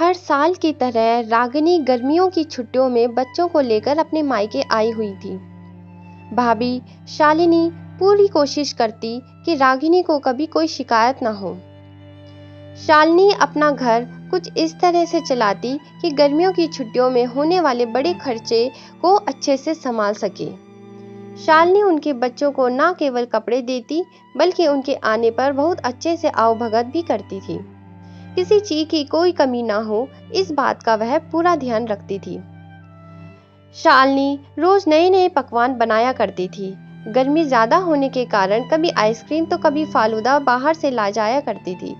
हर साल की तरह रागिनी गर्मियों की छुट्टियों में बच्चों को लेकर अपने मायके आई हुई थी। भाभी शालिनी पूरी कोशिश करती कि रागिनी को कभी कोई शिकायत न हो। शालिनी अपना घर कुछ इस तरह से चलाती कि गर्मियों की छुट्टियों में होने वाले बड़े खर्चे को अच्छे से संभाल सके। शालिनी उनके बच्चों को न केवल कपड़े देती बल्कि उनके आने पर बहुत अच्छे से आवभगत भी करती थी। किसी चीज की कोई कमी ना हो, इस बात का वह पूरा ध्यान रखती थी। शालिनी रोज नए नए पकवान बनाया करती थी। गर्मी ज्यादा होने के कारण कभी आइसक्रीम तो कभी फालूदा बाहर से ला जाया करती थी।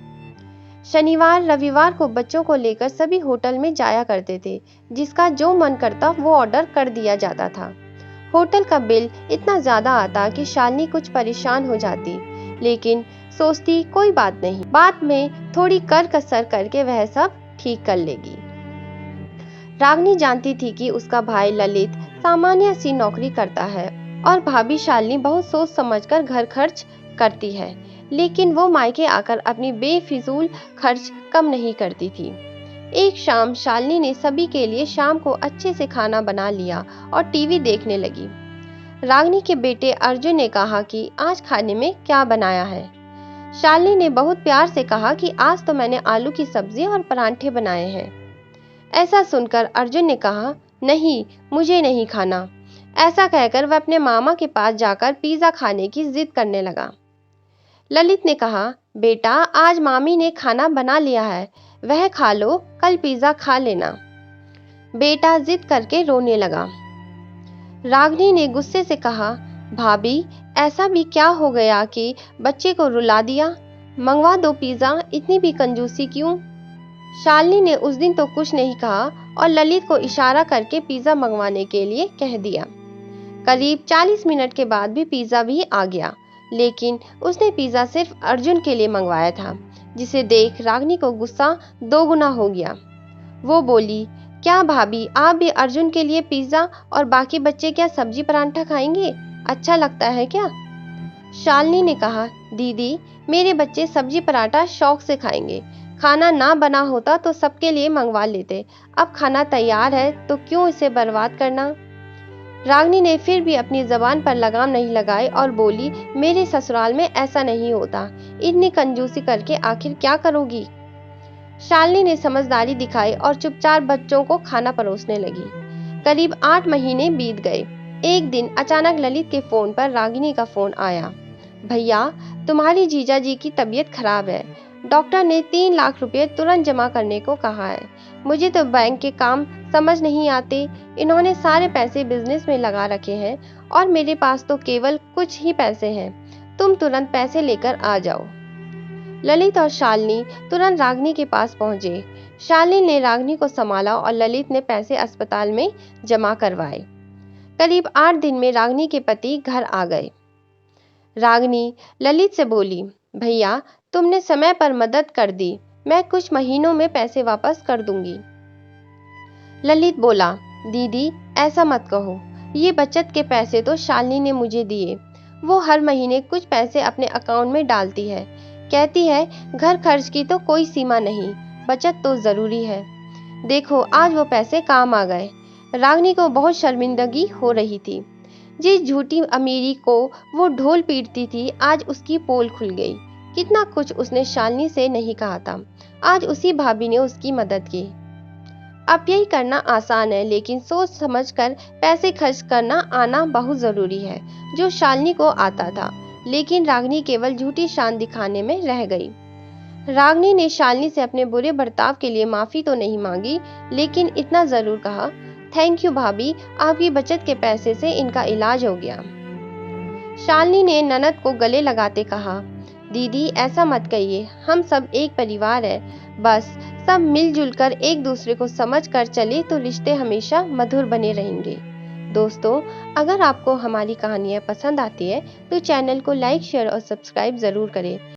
शनिवार रविवार को बच्चों को लेकर सभी होटल में जाया करते थे। जिसका जो मन करता वो ऑर्डर कर दिया जाता था। होटल का बिल इतना ज्यादा आता कि शालिनी कुछ परेशान हो जाती, लेकिन सोचती कोई बात नहीं, बाद में थोड़ी कर कसर करके वह सब ठीक कर लेगी। रागिनी जानती थी कि उसका भाई ललित सामान्य सी नौकरी करता है और भाभी शालिनी बहुत सोच समझकर घर खर्च करती है, लेकिन वो मायके आकर अपनी बेफिजूल खर्च कम नहीं करती थी। एक शाम शालिनी ने सभी के लिए शाम को अच्छे से खाना बना लिया और टीवी देखने लगी। रागिनी के बेटे अर्जुन ने कहा कि आज खाने में क्या बनाया है। शालिनी ने बहुत प्यार से कहा कि आज तो मैंने आलू की सब्जी और परांठे बनाए हैं। ऐसा सुनकर अर्जुन ने कहा, नहीं, मुझे नहीं खाना। ऐसा कहकर वह अपने मामा के पास जाकर पिज्जा खाने की जिद करने लगा। ललित ने कहा, बेटा आज मामी ने खाना बना लिया है, वह खा लो, कल पिज्जा खा लेना। बेटा जिद करके रोने लगा। रागिनी ने गुस्से से कहा, भाभी ऐसा भी क्या हो गया कि बच्चे को रुला दिया? मंगवा दो पिज्जा, इतनी भी कंजूसी क्यों? शालिनी ने उस दिन तो कुछ नहीं कहा और ललित को इशारा करके पिज्जा मंगवाने के लिए कह दिया। करीब 40 मिनट के बाद भी पिज्जा भी आ गया, लेकिन उसने पिज्जा सिर्फ अर्जुन के लिए मंगवाया था, जिसे देख रागिनी को गुस्सा दोगुना हो गया। वो बोली, क्या भाभी आप भी अर्जुन के लिए पिज्जा और बाकी बच्चे क्या सब्जी परांठा खाएंगे? अच्छा लगता है क्या? शालिनी ने कहा, दीदी मेरे बच्चे सब्जी पराठा शौक से खाएंगे। खाना ना बना होता तो सबके लिए मंगवा लेते। अब खाना तैयार है तो क्यों इसे बर्बाद करना? रागिनी ने फिर भी अपनी जबान पर लगाम नहीं लगाई और बोली, मेरे ससुराल में ऐसा नहीं होता। इतनी कंजूसी करके आखिर क्या करोगी? शालिनी ने समझदारी दिखाई और चुपचाप बच्चों को खाना परोसने लगी। करीब 8 महीने बीत गए। एक दिन अचानक ललित के फोन पर रागिनी का फोन आया। भैया तुम्हारी जीजा जी की तबीयत खराब है, डॉक्टर ने 3 लाख रुपए तुरंत जमा करने को कहा है। मुझे तो बैंक के काम समझ नहीं आते, इन्होंने सारे पैसे बिजनेस में लगा रखे हैं और मेरे पास तो केवल कुछ ही पैसे हैं। तुम तुरंत पैसे लेकर आ जाओ। ललित और शालिनी तुरंत रागिनी के पास पहुंचे। शालिनी ने रागिनी को संभाला और ललित ने पैसे अस्पताल में जमा करवाए। करीब 8 दिन में रागिनी के पति घर आ गए। रागिनी ललित से बोली, भैया तुमने समय पर मदद कर दी, मैं कुछ महीनों में पैसे वापस कर दूंगी। ललित बोला, दीदी ऐसा मत कहो, ये बचत के पैसे तो शालिनी ने मुझे दिए। वो हर महीने कुछ पैसे अपने अकाउंट में डालती है, कहती है घर खर्च की तो कोई सीमा नहीं, बचत तो जरूरी है। देखो आज वो पैसे काम आ गए। रागिनी को बहुत शर्मिंदगी हो रही थी। जिस झूठी अमीरी को वो ढोल पीटती थी, आज उसकी पोल खुल गई। कितना कुछ उसने शालिनी से नहीं कहा था, आज उसी भाभी ने उसकी मदद की। अब यही करना आसान है, लेकिन सोच समझकर पैसे खर्च करना आना बहुत जरूरी है, जो शालिनी को आता था। लेकिन रागिनी केवल झूठी शान दिखाने में रह गई। रागिनी ने शालिनी से अपने बुरे बर्ताव के लिए माफी तो नहीं मांगी, लेकिन इतना जरूर कहा, थैंक यू भाभी, आपकी बचत के पैसे से इनका इलाज हो गया। शालिनी ने ननद को गले लगाते कहा, दीदी ऐसा मत कहिए, हम सब एक परिवार है, बस सब मिलजुल कर एक दूसरे को समझ कर चले तो रिश्ते हमेशा मधुर बने रहेंगे। दोस्तों अगर आपको हमारी कहानियाँ पसंद आती है तो चैनल को लाइक शेयर और सब्सक्राइब जरूर करें।